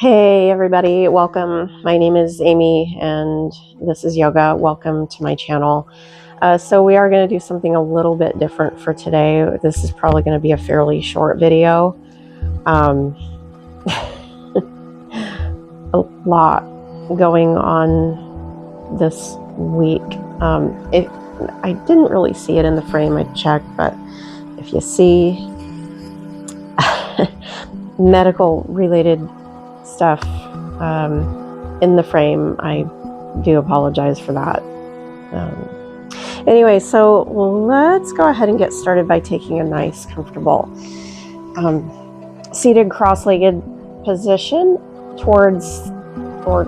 Hey everybody, welcome. My name is Amy and this is yoga. Welcome to my channel. So we are going to do something a little bit different for today. This is probably going to be a fairly short video. A lot going on this week. I didn't really see it in the frame, I checked, but if you see medical related stuff in the frame, I do apologize for that. Anyway, so let's go ahead and get started by taking a nice, comfortable seated cross-legged position towards or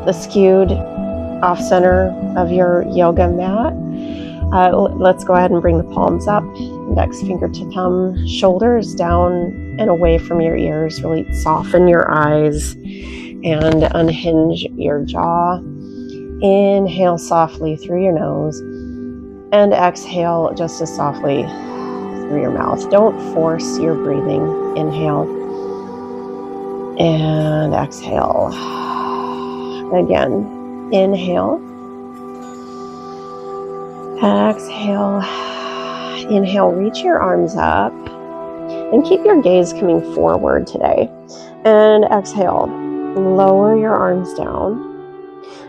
the skewed off center of your yoga mat. Let's go ahead and bring the palms up, index finger to thumb, shoulders down and away from your ears. Really soften your eyes and unhinge your jaw. Inhale softly through your nose and exhale just as softly through your mouth. Don't force your breathing. Inhale and exhale. Again, inhale. Exhale. Inhale, reach your arms up and keep your gaze coming forward today. And exhale, lower your arms down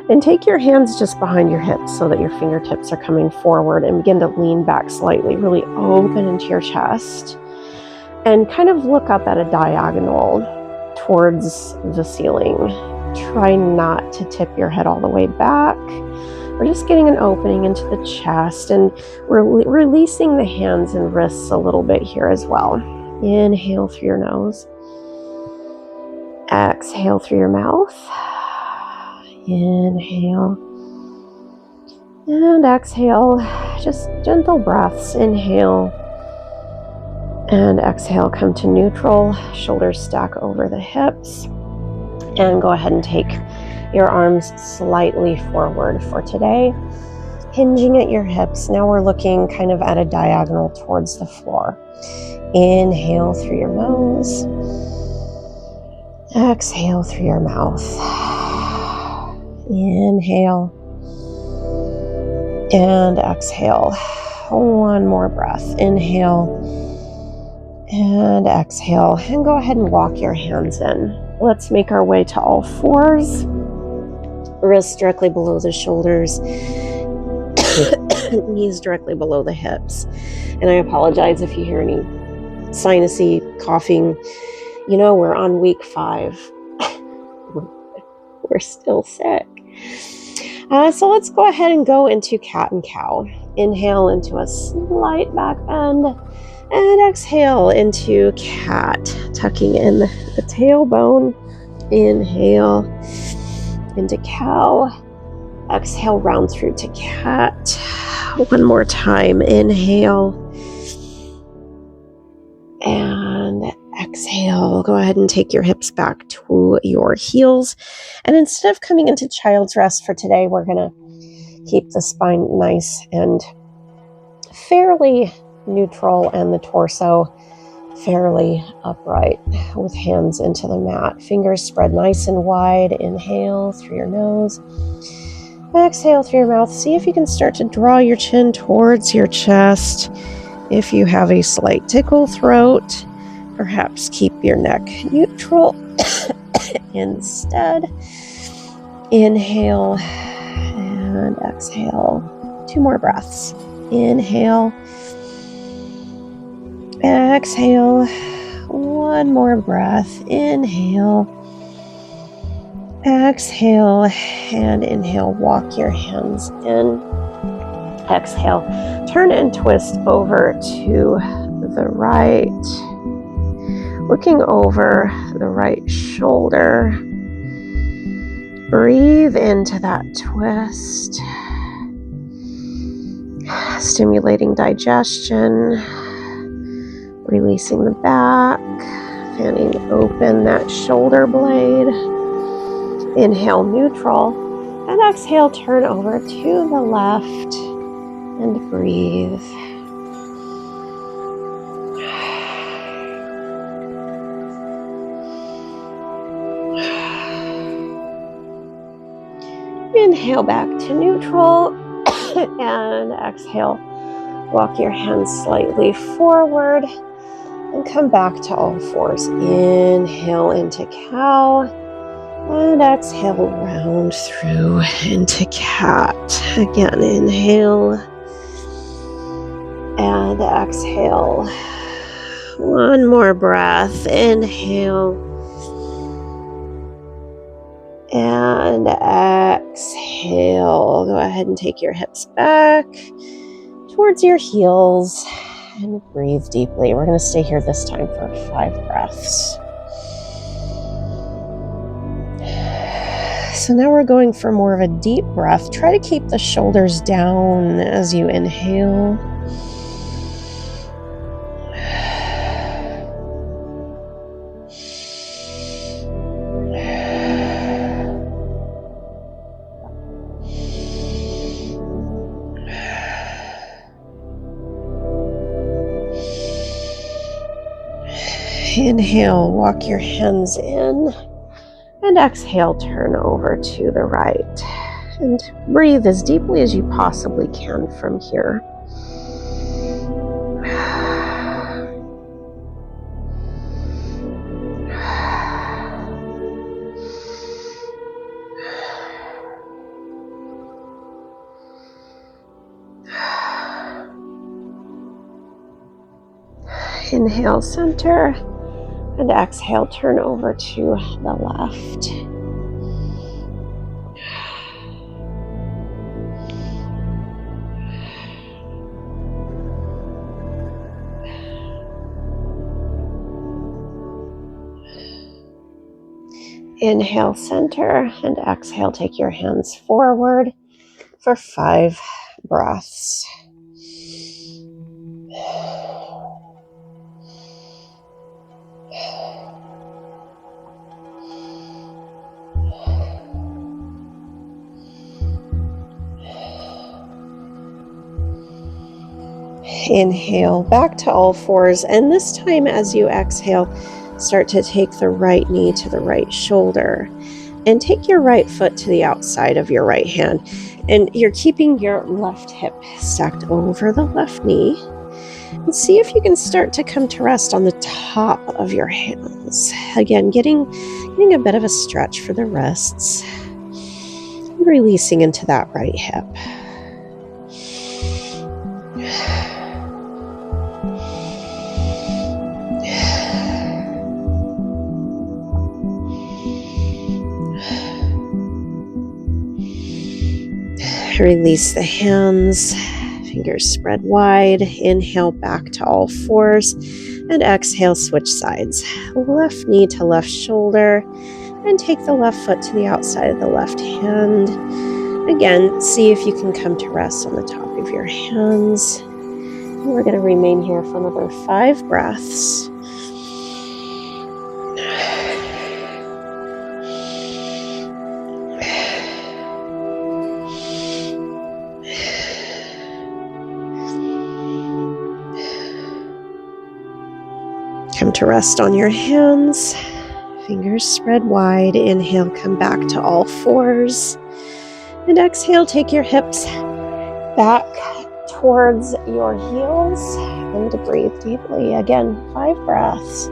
and take your hands just behind your hips so that your fingertips are coming forward, and begin to lean back slightly, really open into your chest and kind of look up at a diagonal towards the ceiling. Try not to tip your head all the way back. We're just getting an opening into the chest, and we're releasing the hands and wrists a little bit here as well. Inhale through your nose. Exhale through your mouth. Inhale. And exhale. Just gentle breaths. Inhale. And exhale. Come to neutral. Shoulders stack over the hips. And go ahead and take your arms slightly forward for today, hinging at your hips. Now we're looking kind of at a diagonal towards the floor. Inhale through your nose. Exhale through your mouth. Inhale. And exhale. One more breath. Inhale. And exhale. And go ahead and walk your hands in. Let's make our way to all fours. Wrists directly below the shoulders, knees directly below the hips. And I apologize if you hear any sinusy coughing. You know, we're on week 5. We're still sick. So let's go ahead and go into cat and cow. Inhale into a slight back bend and exhale into cat, tucking in the tailbone. Inhale into cow. Exhale, round through to cat. One more time. Inhale. And exhale. Go ahead and take your hips back to your heels. And instead of coming into child's rest for today, we're going to keep the spine nice and fairly neutral and the torso fairly upright, with hands into the mat. Fingers spread nice and wide. Inhale through your nose. Exhale through your mouth. See if you can start to draw your chin towards your chest. If you have a slight tickle throat, perhaps keep your neck neutral instead. Inhale and exhale. 2 more breaths. Inhale. Exhale. 1 more breath. Inhale. Exhale. And inhale. Walk your hands in. Exhale. Turn and twist over to the right. Looking over the right shoulder. Breathe into that twist. Stimulating digestion. Releasing the back, fanning open that shoulder blade. Inhale, neutral, and exhale, turn over to the left and breathe. Inhale back to neutral. And exhale. Walk your hands slightly forward and come back to all fours. Inhale into cow and exhale round through into cat. Again, inhale and exhale. One more breath. Inhale and exhale. Go ahead and take your hips back towards your heels and breathe deeply. We're going to stay here this time for 5 breaths. So now we're going for more of a deep breath. Try to keep the shoulders down as you inhale. Inhale, walk your hands in, and exhale, turn over to the right. And breathe as deeply as you possibly can from here. Inhale, center, and exhale, turn over to the left. Inhale, center, and exhale, take your hands forward for 5 breaths. Inhale back to all fours, and this time as you exhale, start to take the right knee to the right shoulder and take your right foot to the outside of your right hand, and you're keeping your left hip stacked over the left knee, and see if you can start to come to rest on the top of your hands. Again, getting a bit of a stretch for the wrists, and releasing into that right hip. Release the hands, fingers spread wide. Inhale back to all fours, and exhale, switch sides. Left knee to left shoulder, and take the left foot to the outside of the left hand. Again, see if you can come to rest on the top of your hands. And we're going to remain here for another 5 breaths. Come to rest on your hands, fingers spread wide. Inhale, come back to all fours. And exhale, take your hips back towards your heels and breathe deeply. Again, 5 breaths.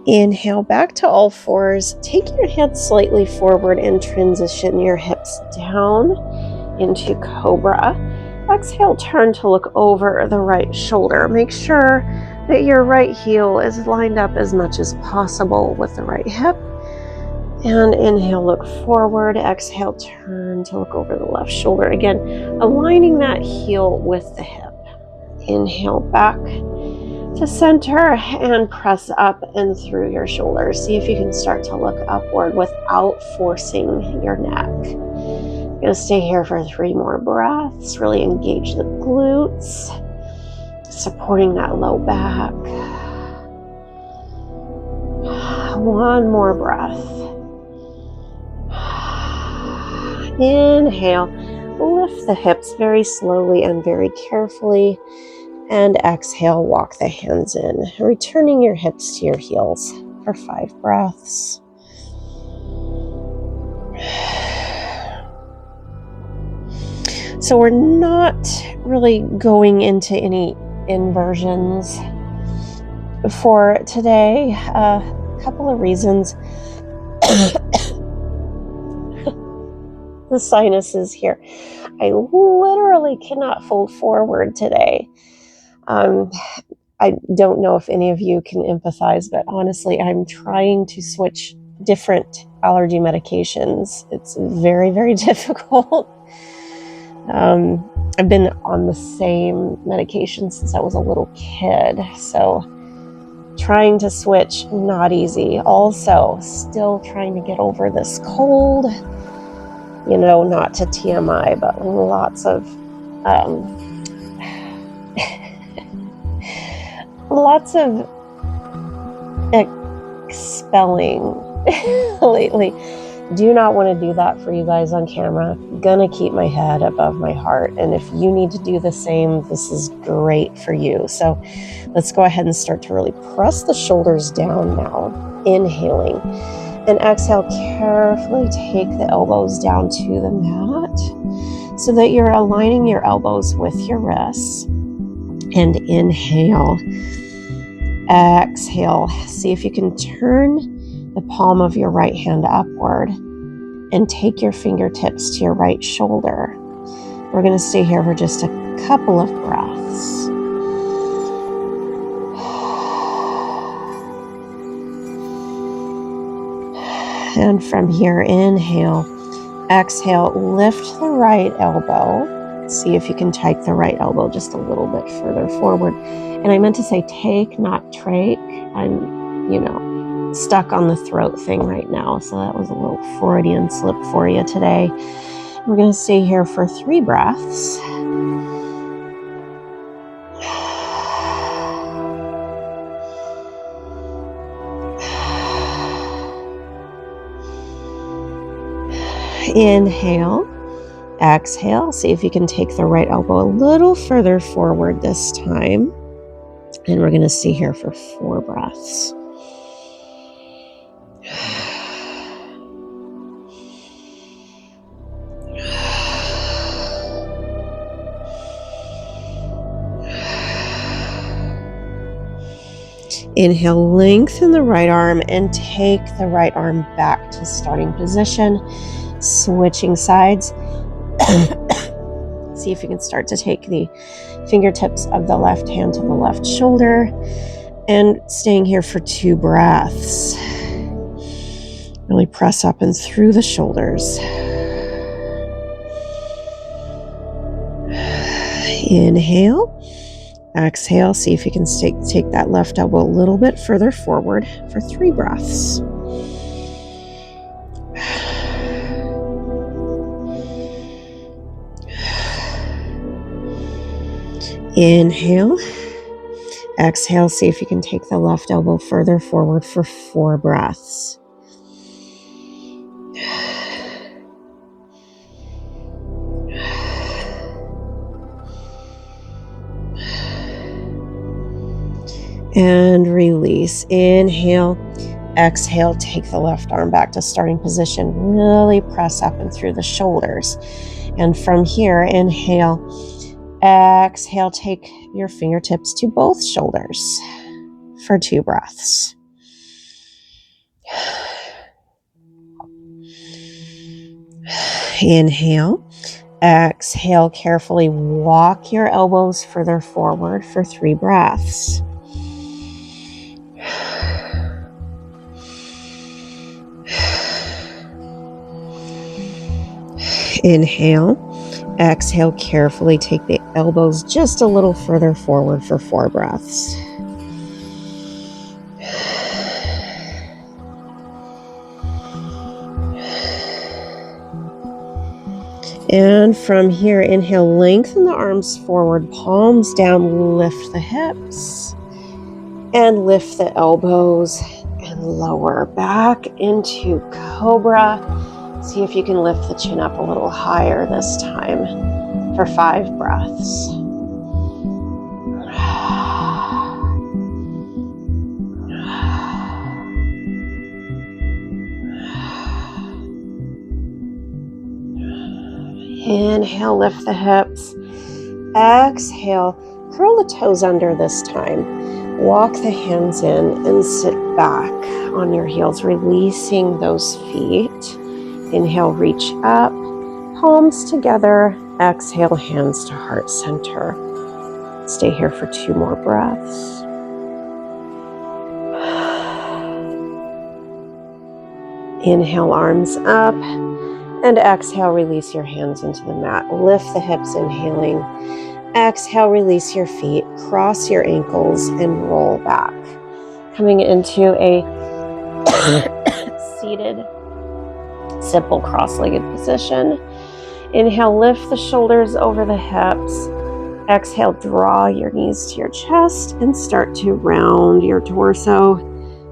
Inhale back to all fours. Take your head slightly forward and transition your hips down into cobra. Exhale, turn to look over the right shoulder. Make sure that your right heel is lined up as much as possible with the right hip. And inhale, look forward. Exhale, turn to look over the left shoulder. Again, aligning that heel with the hip. Inhale back to center and press up and through your shoulders. See if you can start to look upward without forcing your neck. You're going to stay here for 3 more breaths. Really engage the glutes, supporting that low back. 1 more breath. Inhale. lift the hips very slowly and very carefully. And exhale, walk the hands in, returning your hips to your heels for 5 breaths. So we're not really going into any inversions for today. A couple of reasons. The sinuses here. I literally cannot fold forward today. I don't know if any of you can empathize, but honestly, I'm trying to switch different allergy medications. It's very, very difficult. I've been on the same medication since I was a little kid, so trying to switch, not easy. Also, still trying to get over this cold. You know, not to TMI, but lots of lots of expelling lately. Do not want to do that for you guys on camera. Gonna keep my head above my heart. And if you need to do the same, this is great for you. So let's go ahead and start to really press the shoulders down now. Inhaling. And exhale, carefully take the elbows down to the mat so that you're aligning your elbows with your wrists. And inhale. Exhale. See if you can turn the palm of your right hand upward and take your fingertips to your right shoulder. We're going to stay here for just a couple of breaths. And from here, inhale, exhale, lift the right elbow. See if you can take the right elbow just a little bit further forward. And I meant to say take, not trach. I'm, stuck on the throat thing right now. So that was a little Freudian slip for you today. We're going to stay here for 3 breaths. Inhale, exhale. See if you can take the right elbow a little further forward this time. And we're going to stay here for 4 breaths. Inhale, lengthen the right arm and take the right arm back to starting position. Switching sides. See if you can start to take the fingertips of the left hand to the left shoulder and staying here for 2 breaths. Really press up and through the shoulders. Inhale. Exhale. See if you can take that left elbow a little bit further forward for 3 breaths. Inhale. Exhale. See if you can take the left elbow further forward for 4 breaths. And release. Inhale. Exhale. Take the left arm back to starting position. Really press up and through the shoulders. And from here, inhale. Exhale, take your fingertips to both shoulders for 2 breaths. Inhale. Exhale, carefully walk your elbows further forward for 3 breaths. Inhale. Exhale, carefully take the elbows just a little further forward for 4 breaths. And from here, inhale, lengthen the arms forward, palms down, lift the hips, and lift the elbows and lower back into Cobra. See if you can lift the chin up a little higher this time for 5 breaths. Inhale, lift the hips. Exhale, curl the toes under this time. Walk the hands in and sit back on your heels, releasing those feet. Inhale, reach up, palms together. Exhale, hands to heart center. Stay here for 2 more breaths. Inhale, arms up. And exhale, release your hands into the mat. Lift the hips, inhaling. Exhale, release your feet, cross your ankles, and roll back. Coming into a seated, simple cross-legged position. Inhale, lift the shoulders over the hips. Exhale, draw your knees to your chest and start to round your torso.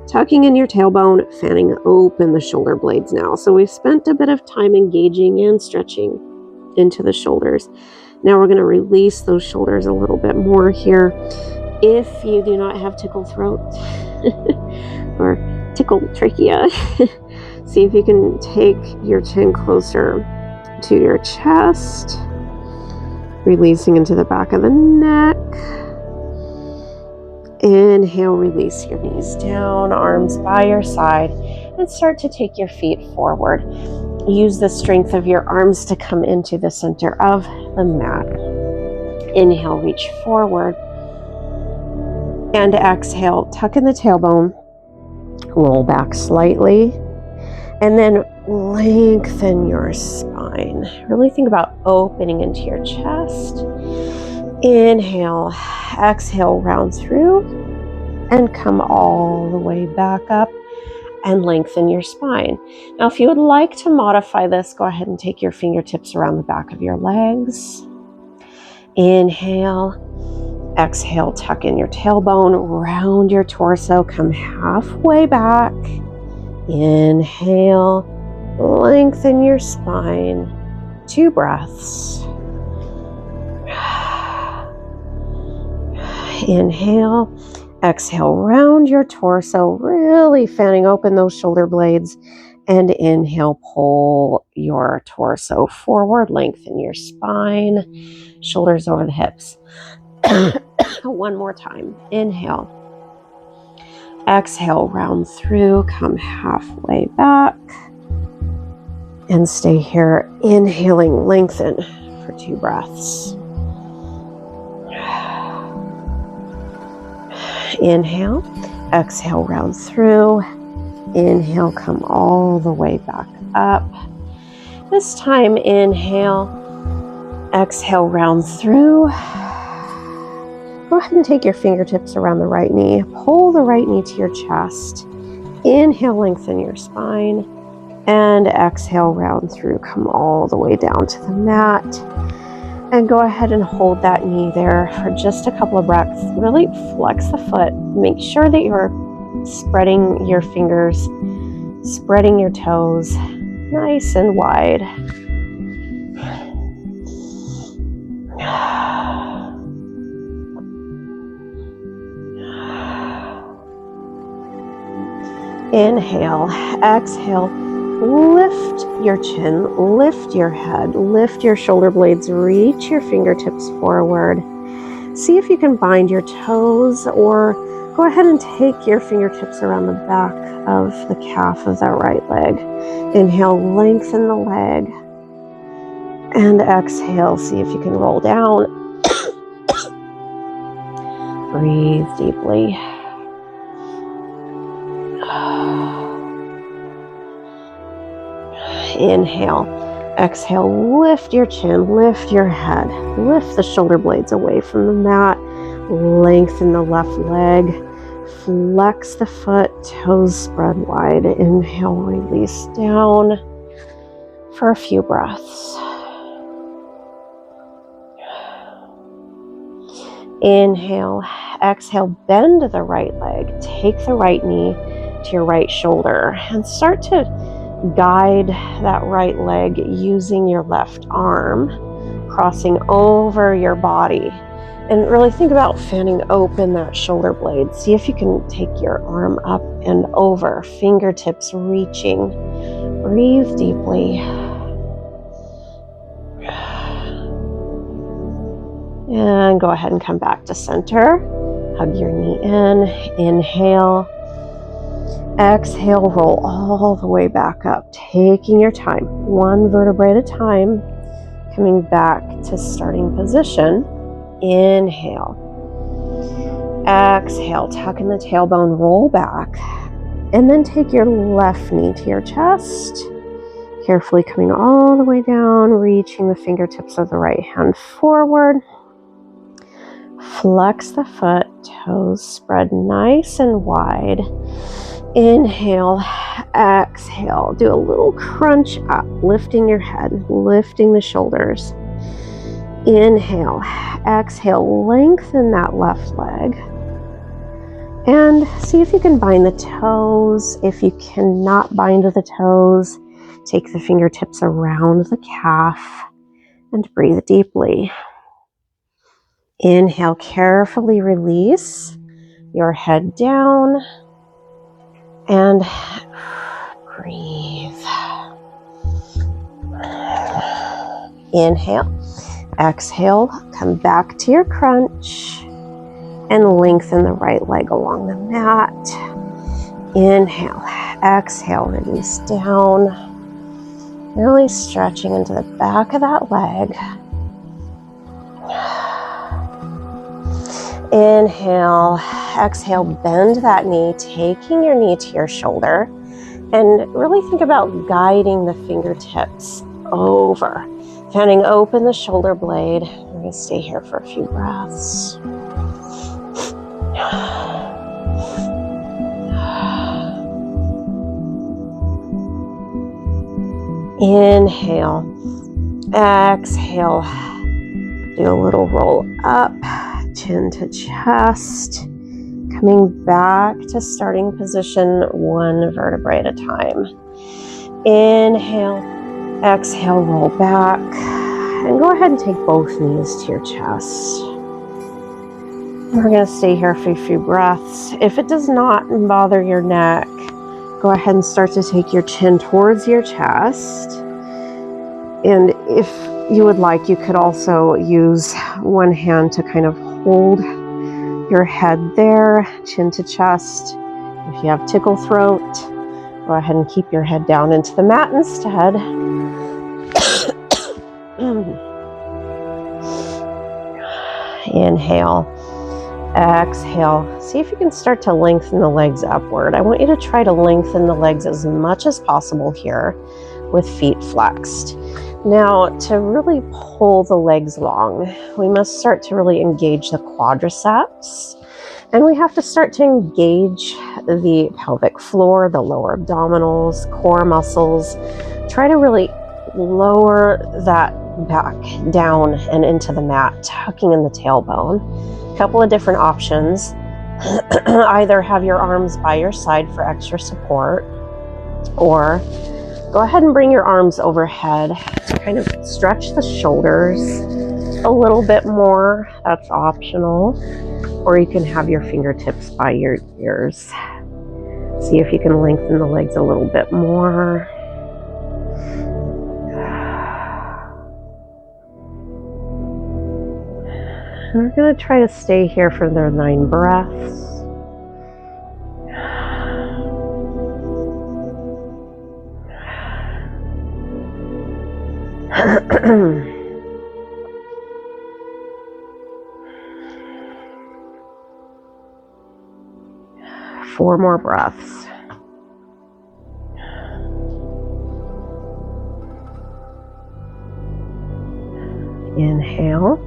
Tucking in your tailbone, fanning open the shoulder blades now. So we've spent a bit of time engaging and stretching into the shoulders. Now we're going to release those shoulders a little bit more here. If you do not have tickle throat or tickle trachea, see if you can take your chin closer to your chest, releasing into the back of the neck. Inhale, release your knees down, arms by your side, and start to take your feet forward. Use the strength of your arms to come into the center of the mat. Inhale, reach forward. And exhale, tuck in the tailbone, roll back slightly, and then lengthen your spine. Really think about opening into your chest. Inhale, exhale, round through, and come all the way back up and lengthen your spine. Now, if you would like to modify this, go ahead and take your fingertips around the back of your legs. Inhale, exhale, tuck in your tailbone, round your torso, come halfway back. Inhale, lengthen your spine. 2 breaths. Inhale, exhale, round your torso, really fanning open those shoulder blades. And inhale, pull your torso forward, lengthen your spine, shoulders over the hips. 1 more time. Inhale. Exhale, round through, come halfway back. And stay here, inhaling, lengthen for 2 breaths. Inhale, exhale, round through. Inhale, come all the way back up. This time, inhale, exhale, round through. Go ahead and take your fingertips around the right knee. Pull the right knee to your chest. Inhale, lengthen your spine. And exhale, round through. Come all the way down to the mat. And go ahead and hold that knee there for just a couple of breaths. Really flex the foot. Make sure that you're spreading your fingers, spreading your toes nice and wide. Inhale, exhale, lift your chin, lift your head, lift your shoulder blades, reach your fingertips forward. See if you can bind your toes, or go ahead and take your fingertips around the back of the calf of that right leg. Inhale, lengthen the leg. And exhale, see if you can roll down. Breathe deeply. Inhale, exhale, lift your chin, lift your head, lift the shoulder blades away from the mat, lengthen the left leg, flex the foot, toes spread wide. Inhale, release down for a few breaths. Inhale, exhale, bend the right leg, take the right knee to your right shoulder and start to Guide that right leg using your left arm, crossing over your body. And really think about fanning open that shoulder blade. See if you can take your arm up and over, fingertips reaching. Breathe deeply. And go ahead and come back to center. Hug your knee in. Inhale. Exhale, roll all the way back up, taking your time, one vertebrae at a time, coming back to starting position. Inhale. Exhale, tuck in the tailbone, roll back, and then take your left knee to your chest, carefully coming all the way down, reaching the fingertips of the right hand forward. Flex the foot, toes spread nice and wide. Inhale, exhale, do a little crunch up, lifting your head, lifting the shoulders. Inhale, exhale, lengthen that left leg. And see if you can bind the toes. If you cannot bind the toes, take the fingertips around the calf and breathe deeply. Inhale, carefully release your head down and breathe. Inhale, exhale, come back to your crunch and lengthen the right leg along the mat. Inhale, exhale, release down. Really stretching into the back of that leg. Inhale, exhale, bend that knee, taking your knee to your shoulder. And really think about guiding the fingertips over. Fanning open the shoulder blade. We're going to stay here for a few breaths. Inhale, exhale, do a little roll up, chin to chest, coming back to starting position, one vertebrae at a time. Inhale, exhale, roll back, and go ahead and take both knees to your chest. We're going to stay here for a few breaths. If it does not bother your neck, go ahead and start to take your chin towards your chest. And if you would like, you could also use one hand to kind of hold your head there, chin to chest. If you have tickle throat, go ahead and keep your head down into the mat instead. Inhale, exhale. See if you can start to lengthen the legs upward. I want you to try to lengthen the legs as much as possible here with feet flexed. Now, to really pull the legs long, we must start to really engage the quadriceps, and we have to start to engage the pelvic floor, the lower abdominals, core muscles. Try to really lower that back down and into the mat, tucking in the tailbone. A couple of different options. Either have your arms by your side for extra support, or go ahead and bring your arms overhead. Kind of stretch the shoulders a little bit more. That's optional. Or you can have your fingertips by your ears. See if you can lengthen the legs a little bit more. And we're going to try to stay here for their 9 breaths. Four more breaths. Inhale.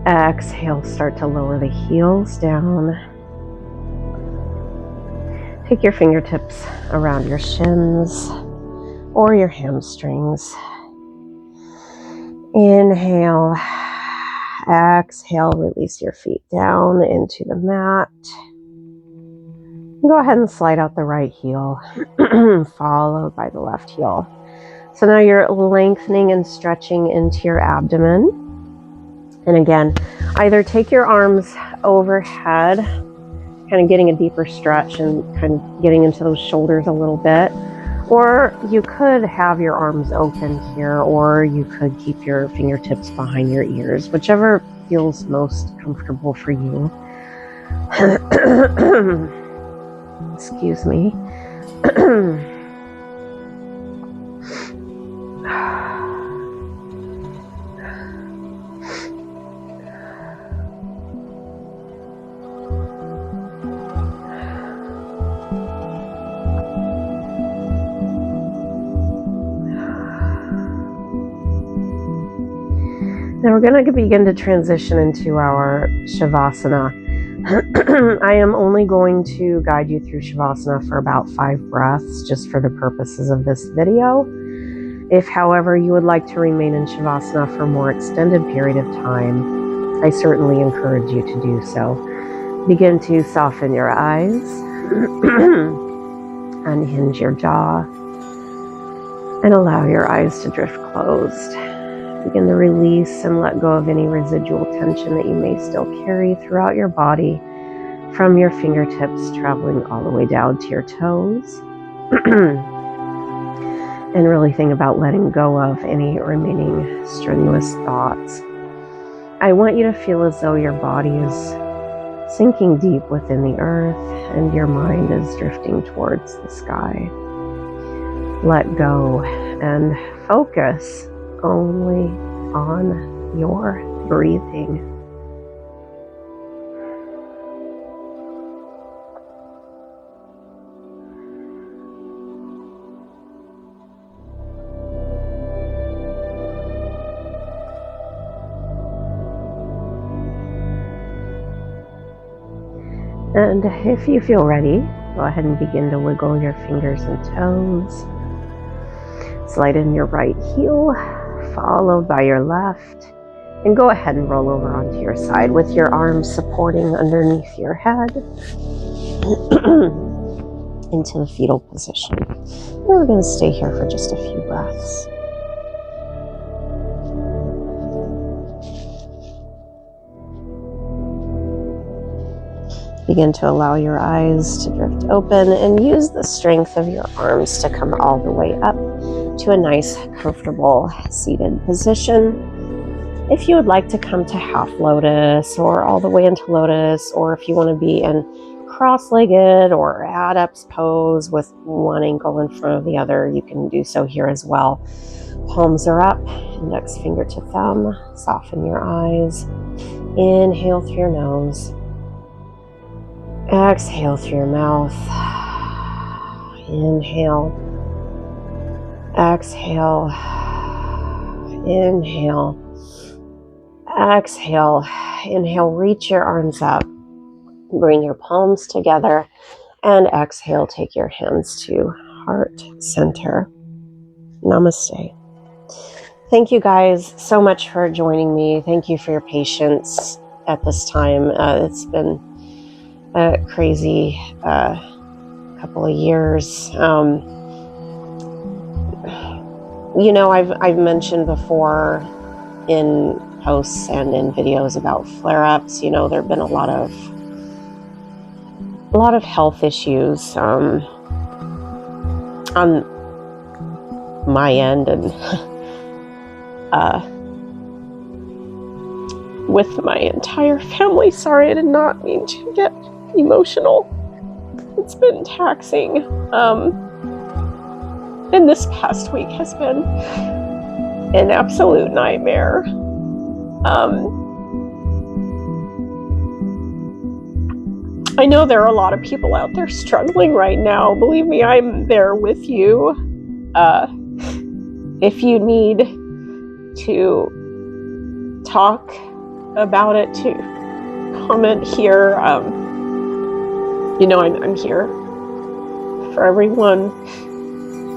Exhale, start to lower the heels down. Take your fingertips around your shins or your hamstrings. Inhale, exhale, release your feet down into the mat. Go ahead and slide out the right heel, followed by the left heel. So now you're lengthening and stretching into your abdomen. And again, either take your arms overhead, kind of getting a deeper stretch and kind of getting into those shoulders a little bit. Or you could have your arms open here, or you could keep your fingertips behind your ears, whichever feels most comfortable for you. Excuse me. Now we're going to begin to transition into our Shavasana. I am only going to guide you through Shavasana for about 5 breaths, just for the purposes of this video. If, however, you would like to remain in Shavasana for a more extended period of time, I certainly encourage you to do so. Begin to soften your eyes, unhinge your jaw, and allow your eyes to drift closed. Begin to release and let go of any residual tension that you may still carry throughout your body, from your fingertips traveling all the way down to your toes. And really think about letting go of any remaining strenuous thoughts. I want you to feel as though your body is sinking deep within the earth and your mind is drifting towards the sky. Let go and focus only on your breathing. And if you feel ready, go ahead and begin to wiggle your fingers and toes. Slide in your right heel, followed by your left, and go ahead and roll over onto your side with your arms supporting underneath your head into the fetal position. And we're going to stay here for just a few breaths. Begin to allow your eyes to drift open and use the strength of your arms to come all the way up to a nice, comfortable seated position. If you would like to come to half lotus or all the way into lotus, or if you want to be in cross-legged or adepts pose with one ankle in front of the other, you can do so here as well. Palms are up, index finger to thumb. Soften your eyes. Inhale through your nose. Exhale through your mouth. Inhale. Exhale. Inhale. Exhale. Inhale, reach your arms up. Bring your palms together. And exhale, take your hands to heart center. Namaste. Thank you guys so much for joining me. Thank you for your patience at this time. It's been a crazy couple of years. You know, I've mentioned before in posts and in videos about flare-ups. You know, there have been a lot of health issues on my end and with my entire family. Sorry, I did not mean to get emotional. It's been taxing. And this past week has been an absolute nightmare. I know there are a lot of people out there struggling right now. Believe me, I'm there with you. If you need to talk about it, to comment here. You know, I'm here for everyone.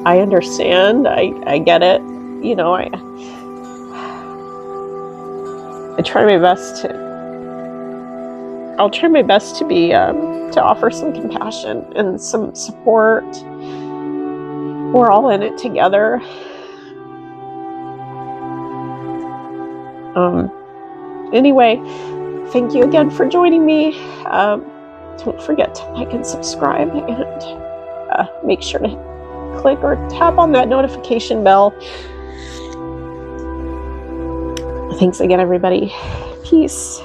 I understand. I get it. You know, I try my best I'll try my best to be to offer some compassion and some support. We're all in it together. Anyway, thank you again for joining me. Don't forget to like and subscribe, and make sure to click or tap on that notification bell. Thanks again, everybody. Peace.